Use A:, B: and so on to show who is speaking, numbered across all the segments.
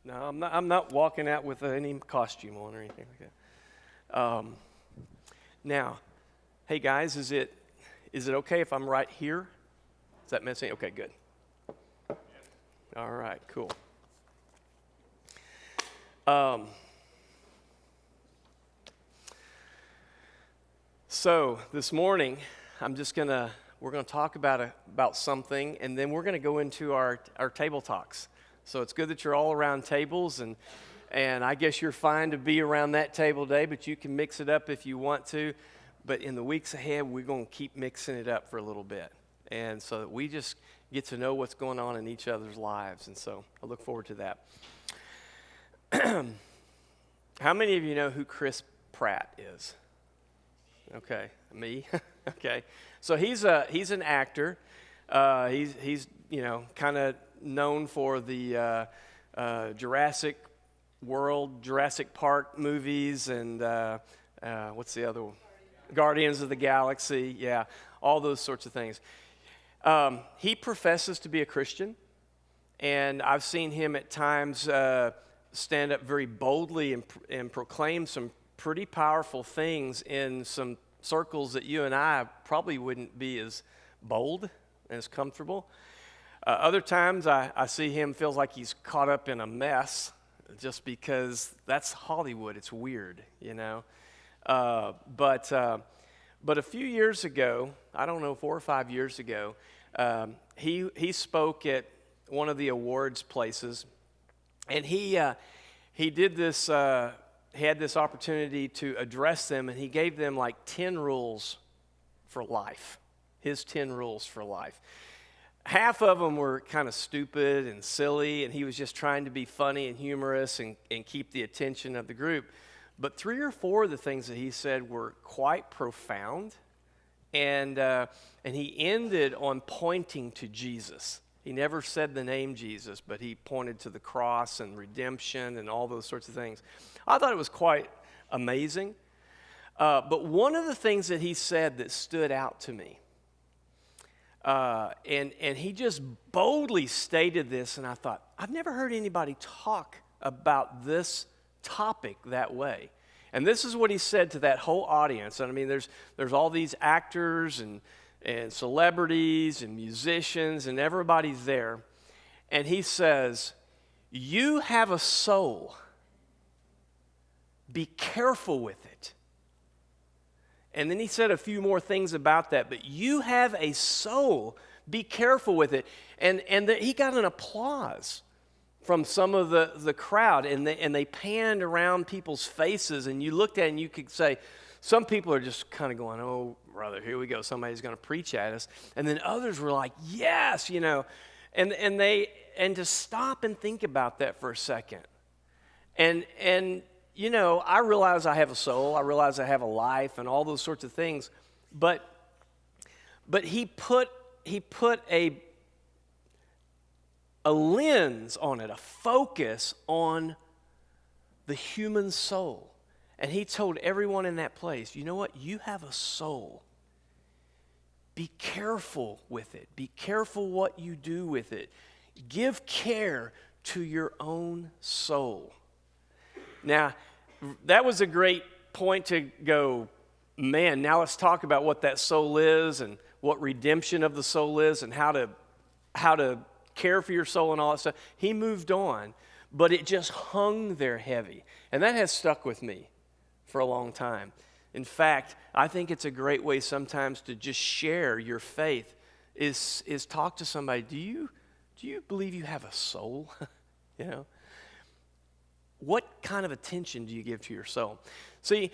A: No, I'm not walking out with any costume on or anything like that. Now, hey guys, is it okay if I'm right here? Is that messy? Okay, good. All right, cool. So this morning, we're gonna talk about something, and then we're gonna go into our table talks. So it's good that you're all around tables, and I guess you're fine to be around that table today, but you can mix it up if you want to. But in the weeks ahead, we're gonna keep mixing it up for a little bit, and so that we just get to know what's going on in each other's lives. And so I look forward to that. How many of you know who Chris Pratt is? Okay, me. Okay, so he's an actor. He's kind of known for the Jurassic Park movies, and what's the other one? Guardians of the Galaxy. Yeah, all those sorts of things. He professes to be a Christian, and I've seen him at times stand up very boldly and proclaim some pretty powerful things in some circles that you and I probably wouldn't be as bold and as comfortable. Other times I see him feels like he's caught up in a mess just because that's Hollywood. It's weird, you know. But a few years ago, I don't know, 4 or 5 years ago, he spoke at one of the awards places, and he did this. He had this opportunity to address them, and he gave them like 10 rules for life. His 10 rules for life. Half of them were kind of stupid and silly, and he was just trying to be funny and humorous and keep the attention of the group. But 3 or 4 of the things that he said were quite profound, and he ended on pointing to Jesus. He never said the name Jesus, but he pointed to the cross and redemption and all those sorts of things. I thought it was quite amazing. But one of the things that he said that stood out to me, and he just boldly stated this, and I thought, I've never heard anybody talk about this topic that way. And this is what he said to that whole audience. And I mean, there's all these actors and celebrities and musicians, and everybody's there. And he says, you have a soul. Be careful with it. And then he said a few more things about that. But you have a soul. Be careful with it. And he got an applause from some of the crowd, and they panned around people's faces, and you looked at it and you could say, some people are just kind of going, oh, brother, here we go. Somebody's going to preach at us. And then others were like, yes, you know. And to stop and think about that for a second. And you know, I realize I have a soul. I realize I have a life and all those sorts of things. But he put a lens on it, a focus on the human soul. And he told everyone in that place, you know what? You have a soul. Be careful with it. Be careful what you do with it. Give care to your own soul. Now, that was a great point to go, man, now let's talk about what that soul is and what redemption of the soul is and how to care for your soul and all that stuff. He moved on, but it just hung there heavy. And that has stuck with me for a long time. In fact, I think it's a great way sometimes to just share your faith is talk to somebody. Do you believe you have a soul? You know? What kind of attention do you give to your soul? See,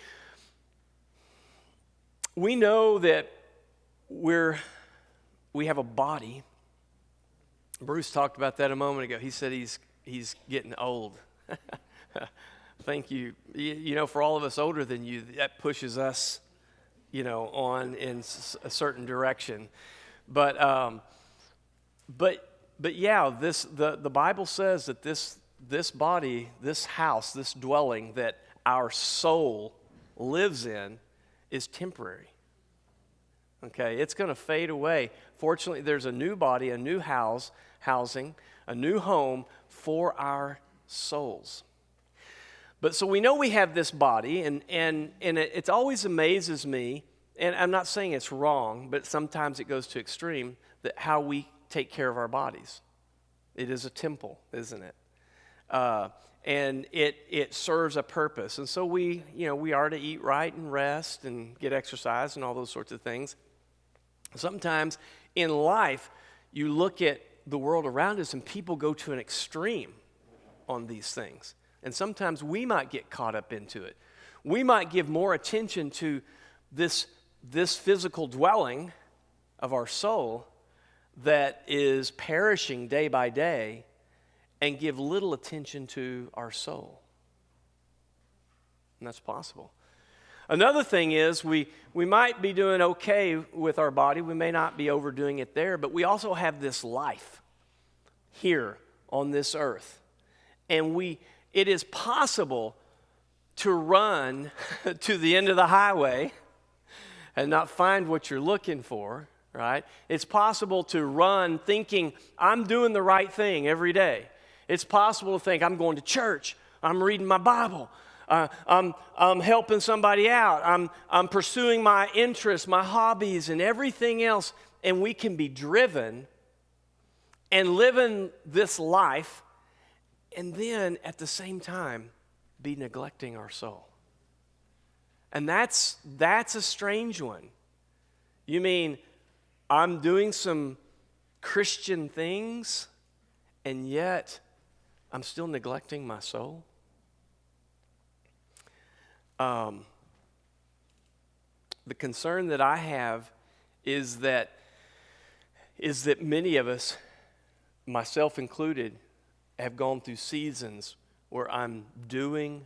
A: we know that we have a body. Bruce talked about that a moment ago. He said he's getting old. Thank you. You know, for all of us older than you, that pushes us, you know, on in a certain direction. But yeah, the Bible says that this body, this house, this dwelling that our soul lives in is temporary. Okay, it's going to fade away. Fortunately, there's a new body, a new housing, a new home for our souls. But so we know we have this body, and it always amazes me, and I'm not saying it's wrong, but sometimes it goes to extreme, that how we take care of our bodies. It is a temple, isn't it? And it serves a purpose. And so we are to eat right and rest and get exercise and all those sorts of things. Sometimes in life, you look at the world around us and people go to an extreme on these things. And sometimes we might get caught up into it. We might give more attention to this physical dwelling of our soul that is perishing day by day and give little attention to our soul. And that's possible. Another thing is we might be doing okay with our body. We may not be overdoing it there, but we also have this life here on this earth. And it is possible to run to the end of the highway and not find what you're looking for, right? It's possible to run thinking, I'm doing the right thing every day. It's possible to think, I'm going to church, I'm reading my Bible, I'm helping somebody out, I'm pursuing my interests, my hobbies, and everything else, and we can be driven and living this life, and then at the same time be neglecting our soul. And that's a strange one. You mean I'm doing some Christian things, and yet I'm still neglecting my soul? The concern that I have is that many of us, myself included, have gone through seasons where I'm doing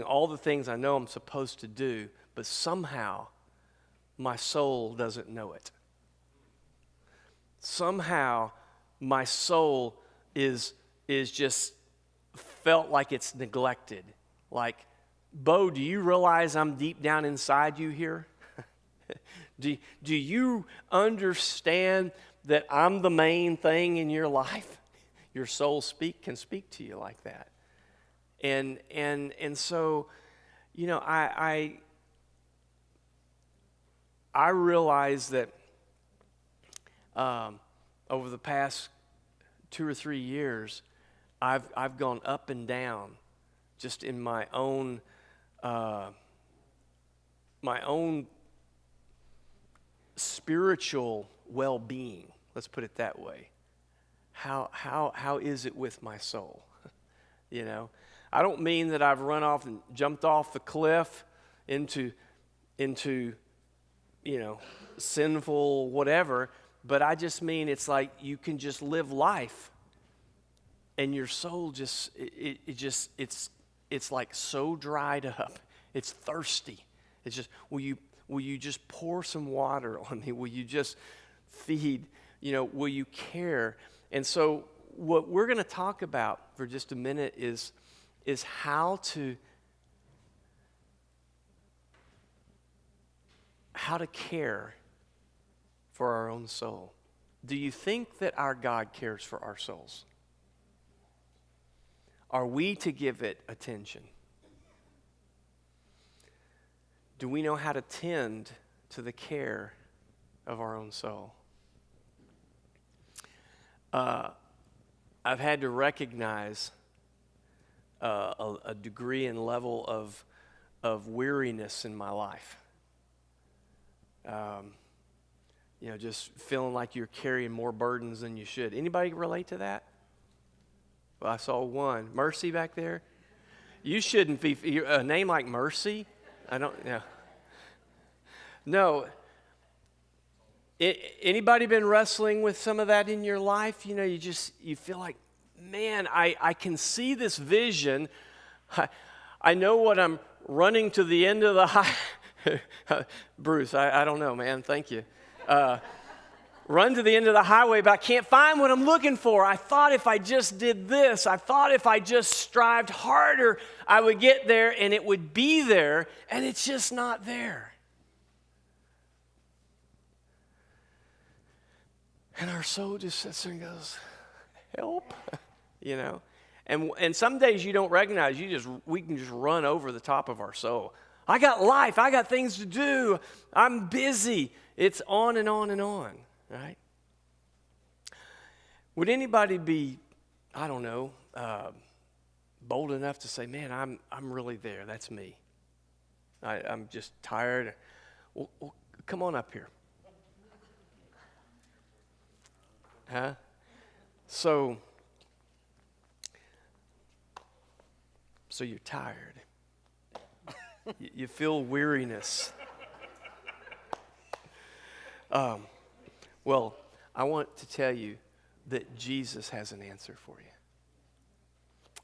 A: all the things I know I'm supposed to do, but somehow my soul doesn't know it. Somehow my soul is just felt like it's neglected. Like, Bo, do you realize I'm deep down inside you here? Do you understand that I'm the main thing in your life? Your soul can speak to you like that. And so, I realize that over the past 2 or 3 years, I've gone up and down just in my own spiritual well-being. Let's put it that way. How is it with my soul? I don't mean that I've run off and jumped off the cliff into sinful whatever, but I just mean it's like you can just live life and your soul it's like so dried up. It's thirsty. It's just, will you just pour some water on me? Will you just feed? Will you care? And so what we're going to talk about for just a minute is how to care for our own soul. Do you think that our God cares for our souls? Are we to give it attention? Do we know how to tend to the care of our own soul? I've had to recognize a degree and level of weariness in my life. Just feeling like you're carrying more burdens than you should. Anybody relate to that? Well, I saw one. Mercy back there. You shouldn't be, a name like Mercy? I don't know. No. Anybody been wrestling with some of that in your life? You feel like, man, I can see this vision. I know what I'm running to the end of the high. Bruce, I don't know, man. Thank you. Run to the end of the highway, but I can't find what I'm looking for. I thought if I just did this, I thought if I just strived harder, I would get there and it would be there, and it's just not there. And our soul just sits there and goes, help. you know. And some days you don't recognize, we can just run over the top of our soul. I got life, I got things to do, I'm busy. It's on and on and on, right? Would anybody be, I don't know, bold enough to say, man, I'm really there, that's me. I'm just tired. Well, come on up here. Huh? So you're tired. You feel weariness. Well, I want to tell you that Jesus has an answer for you.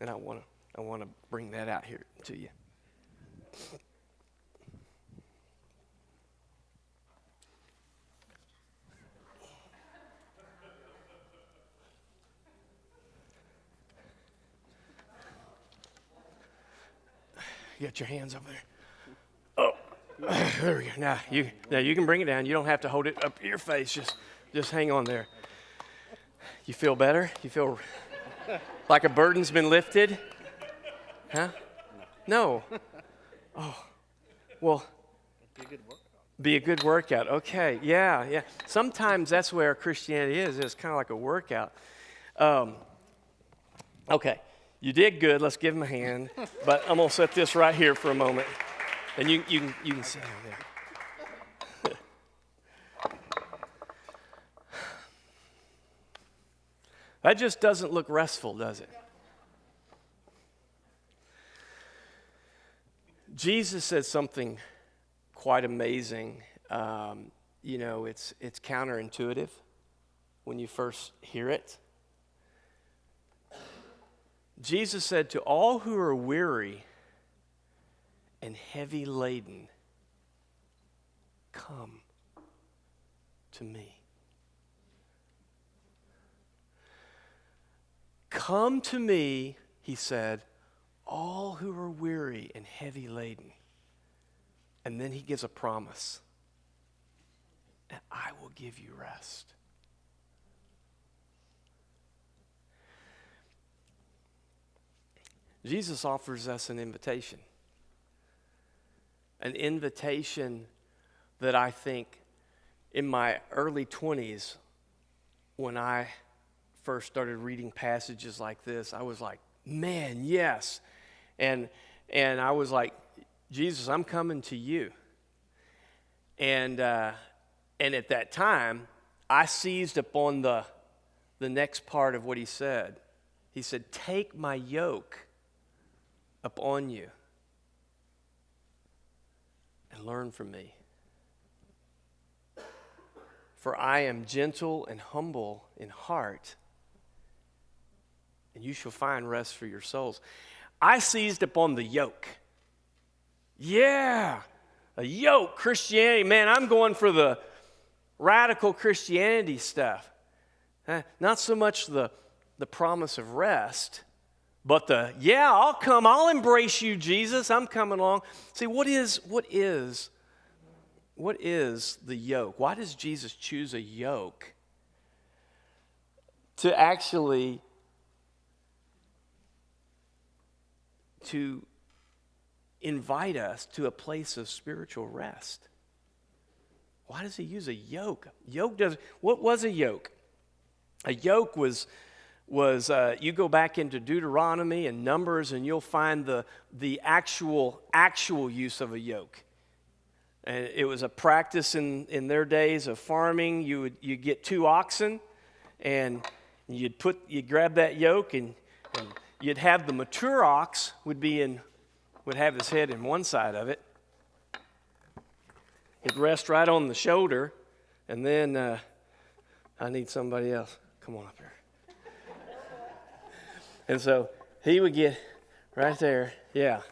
A: And I want to bring that out here to you. You got your hands over there. Oh, there we go. Now you can bring it down. You don't have to hold it up to your face. Just hang on there. You feel better? You feel like a burden's been lifted? Huh? No. Oh, well. Be a good workout. Okay. Yeah. Sometimes that's where Christianity is. It's kind of like a workout. Okay. You did good. Let's give him a hand. But I'm going to set this right here for a moment. And you can sit down there. That just doesn't look restful, does it? Jesus said something quite amazing. It's counterintuitive when you first hear it. Jesus said, to all who are weary and heavy laden, come to me. Come to me, he said, all who are weary and heavy laden. And then he gives a promise. And I will give you rest. Jesus offers us an invitation. An invitation that I think in my early 20s, when I first started reading passages like this, I was like, man, yes. And I was like, Jesus, I'm coming to you. And at that time, I seized upon the next part of what he said. He said, take my yoke upon you and learn from me. For I am gentle and humble in heart, and you shall find rest for your souls. I seized upon the yoke. Yeah, a yoke, Christianity. Man, I'm going for the radical Christianity stuff. Not so much the promise of rest, but I'll come, I'll embrace you, Jesus. I'm coming along. See, what is the yoke? Why does Jesus choose a yoke to actually to invite us to a place of spiritual rest? Why does he use a yoke? What was a yoke? A yoke was you go back into Deuteronomy and Numbers, and you'll find the actual use of a yoke. And it was a practice in their days of farming. You'd get 2 oxen, and you'd grab that yoke, and you'd have the mature ox would have his head in one side of it. It'd rest right on the shoulder, and then I need somebody else. Come on up here. And so he would get right there, yeah.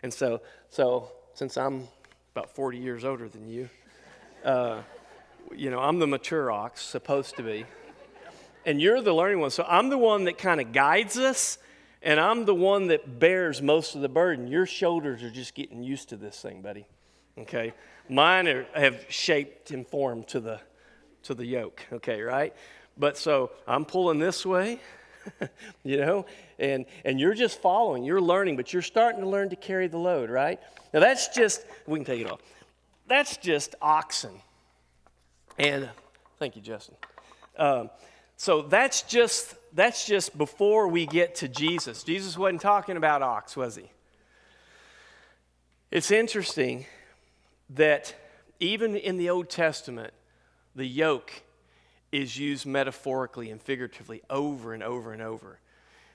A: And so since I'm about 40 years older than you, I'm the mature ox, supposed to be. And you're the learning one. So I'm the one that kind of guides us, and I'm the one that bears most of the burden. Your shoulders are just getting used to this thing, buddy. Okay? Mine have shaped and formed to the yoke. Okay, right? But so I'm pulling this way. you know, and you're just following, you're learning, but you're starting to learn to carry the load, right? Now that's just, we can take it off. That's just oxen. And thank you, Justin. So that's just before we get to Jesus. Jesus wasn't talking about ox, was he? It's interesting that even in the Old Testament, the yoke is used metaphorically and figuratively over and over and over.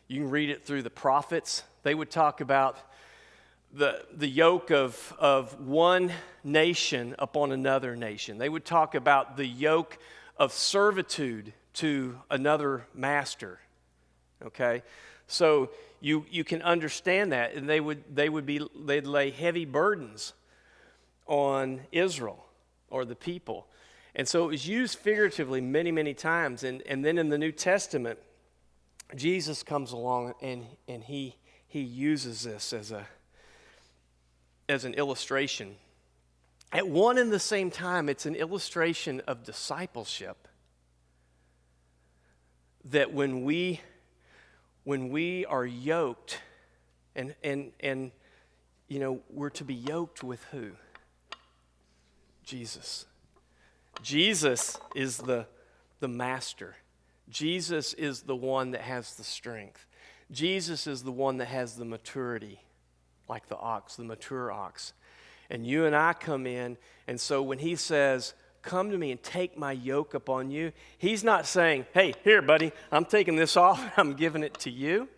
A: You can read it through the prophets. They would talk about the yoke of one nation upon another nation. They would talk about the yoke of servitude to another master. Okay? So you can understand that, and they'd lay heavy burdens on Israel or the people. And so it was used figuratively many, many times. And then in the New Testament, Jesus comes along and he uses this as an illustration. At one and the same time, it's an illustration of discipleship. That when we are yoked, and you know, we're to be yoked with who? Jesus. Jesus is the master. Jesus is the one that has the strength. Jesus is the one that has the maturity, like the ox, the mature ox. And you and I come in, and so when he says, come to me and take my yoke upon you, he's not saying, hey, here, buddy, I'm taking this off, I'm giving it to you.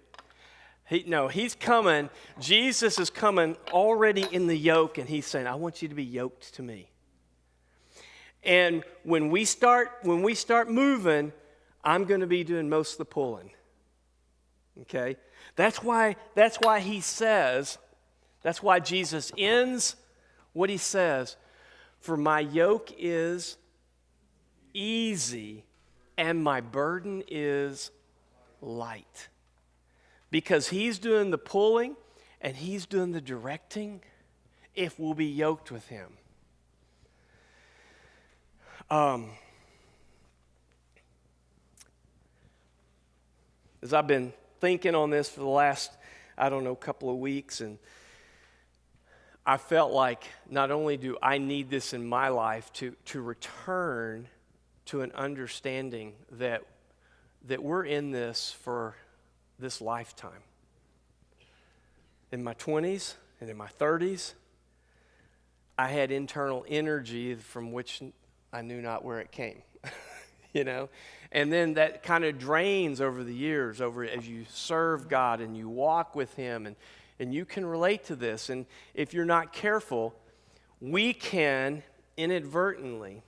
A: He's coming, Jesus is coming already in the yoke, and he's saying, I want you to be yoked to me. And when we start moving, I'm going to be doing most of the pulling. Okay? That's why he says, that's why Jesus ends what he says, for my yoke is easy and my burden is light. Because he's doing the pulling and he's doing the directing if we'll be yoked with him. As I've been thinking on this for the last, couple of weeks, and I felt like not only do I need this in my life to return to an understanding that we're in this for this lifetime. In my 20s and in my 30s, I had internal energy from which I knew not where it came, you know? And then that kind of drains over the years, as you serve God and you walk with him, and you can relate to this. And if you're not careful, we can inadvertently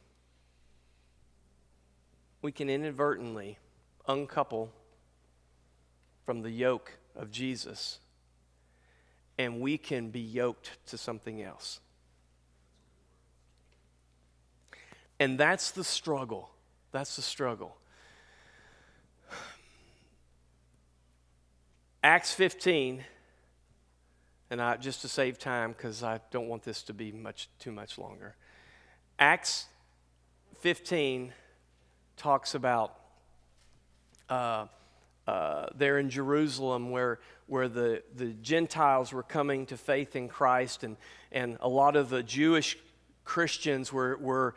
A: uncouple from the yoke of Jesus, and we can be yoked to something else. And that's the struggle. That's the struggle. Acts 15, and just to save time, because I don't want this to be too much longer. Acts 15 talks about there in Jerusalem where the Gentiles were coming to faith in Christ, and a lot of the Jewish Christians were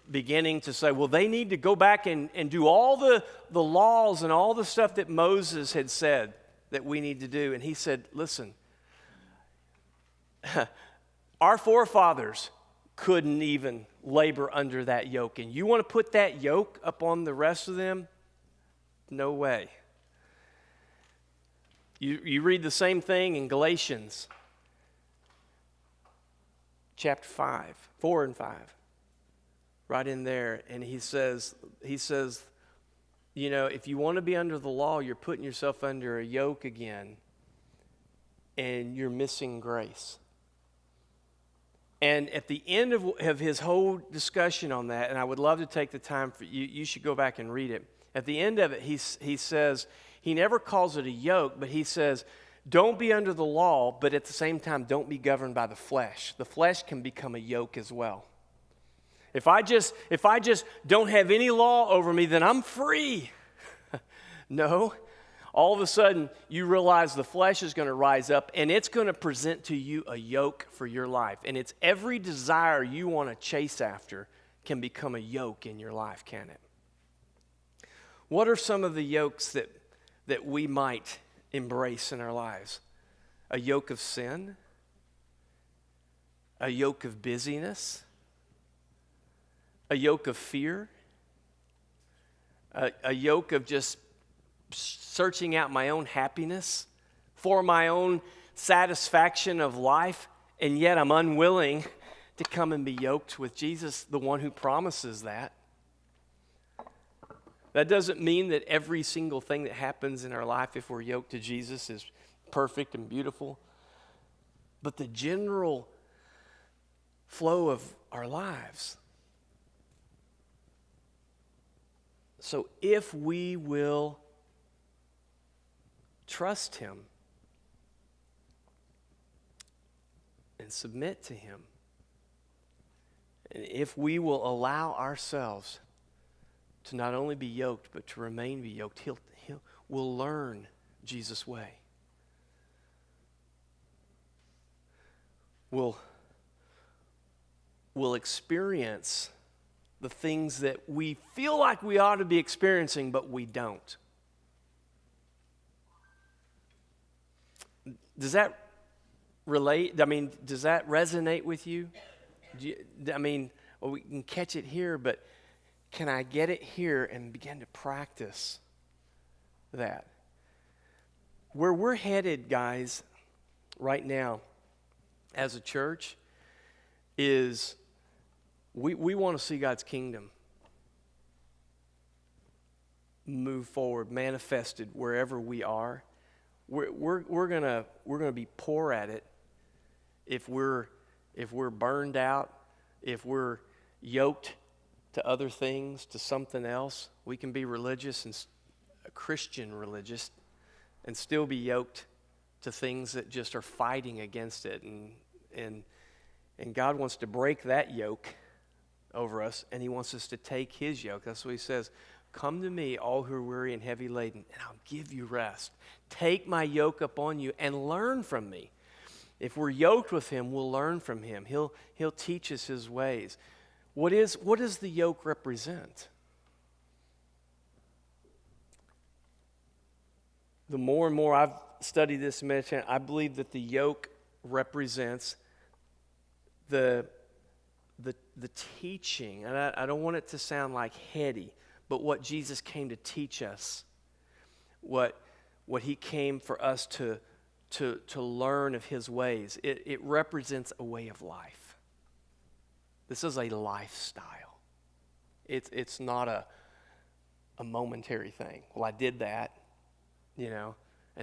A: beginning to say, well, they need to go back and do all the laws and all the stuff that Moses had said that we need to do. And he said, listen, our forefathers couldn't even labor under that yoke. And you want to put that yoke upon the rest of them? No way. You read the same thing in Galatians chapter 4 and 5. Right in there, and he says, you know, if you want to be under the law, you're putting yourself under a yoke again, and you're missing grace. And at the end of his whole discussion on that, and I would love to take the time for you should go back and read it. At the end of it, he says, he never calls it a yoke, but he says, don't be under the law, but at the same time, don't be governed by the flesh. The flesh can become a yoke as well. If I just don't have any law over me, then I'm free. No. All of a sudden, you realize the flesh is going to rise up, and it's going to present to you a yoke for your life. And it's every desire you want to chase after can become a yoke in your life, can it? What are some of the yokes that we might embrace in our lives? A yoke of sin? A yoke of busyness? A yoke of fear? A yoke of just searching out my own happiness for my own satisfaction of life, and yet I'm unwilling to come and be yoked with Jesus, the one who promises that. That doesn't mean that every single thing that happens in our life, if we're yoked to Jesus, is perfect and beautiful. But the general flow of our lives. So if we will trust Him and submit to Him, and if we will allow ourselves to not only be yoked, but to remain be yoked, we'll learn Jesus' way. We'll experience the things that we feel like we ought to be experiencing, but we don't. Does that relate? I mean, does that resonate with you? Well, we can catch it here, but can I get it here and begin to practice that? Where we're headed, guys, right now as a church is we want to see God's kingdom move forward, manifested wherever we are. We're gonna be poor at it if we're burned out, if we're yoked to other things, to something else. We can be religious and Christian religious and still be yoked to things that just are fighting against it, and God wants to break that yoke over us, and He wants us to take His yoke. That's what He says. Come to me, all who are weary and heavy laden, and I'll give you rest. Take my yoke upon you and learn from me. If we're yoked with Him, we'll learn from Him. He'll teach us His ways. What does the yoke represent? The more and more I've studied this and meditated, I believe that the yoke represents the teaching, and I don't want it to sound like heady, but what Jesus came to teach us, what He came for us to learn of His ways. It represents a way of life. This is a lifestyle. It's not a momentary thing. Well, I did that, and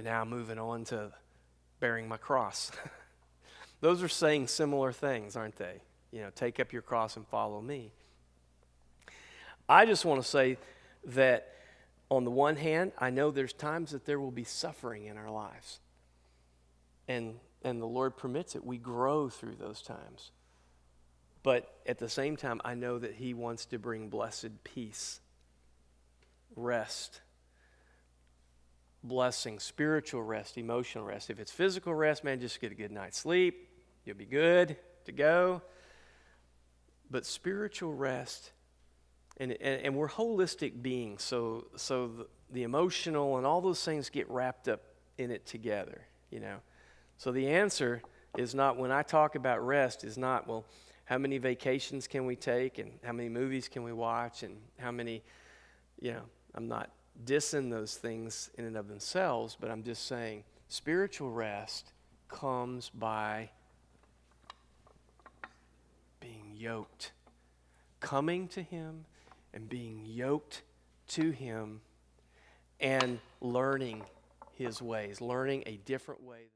A: now I'm moving on to bearing my cross. Those are saying similar things, aren't they? Take up your cross and follow me. I just want to say that on the one hand, I know there's times that there will be suffering in our lives. And the Lord permits it. We grow through those times. But at the same time, I know that He wants to bring blessed peace, rest, blessing, spiritual rest, emotional rest. If it's physical rest, man, just get a good night's sleep. You'll be good to go. But spiritual rest, and we're holistic beings, so the emotional and all those things get wrapped up in it together, So the answer is not, when I talk about rest, is not, well, how many vacations can we take, and how many movies can we watch, and how many, I'm not dissing those things in and of themselves, but I'm just saying spiritual rest comes by being yoked, coming to Him and being yoked to Him and learning His ways, learning a different way.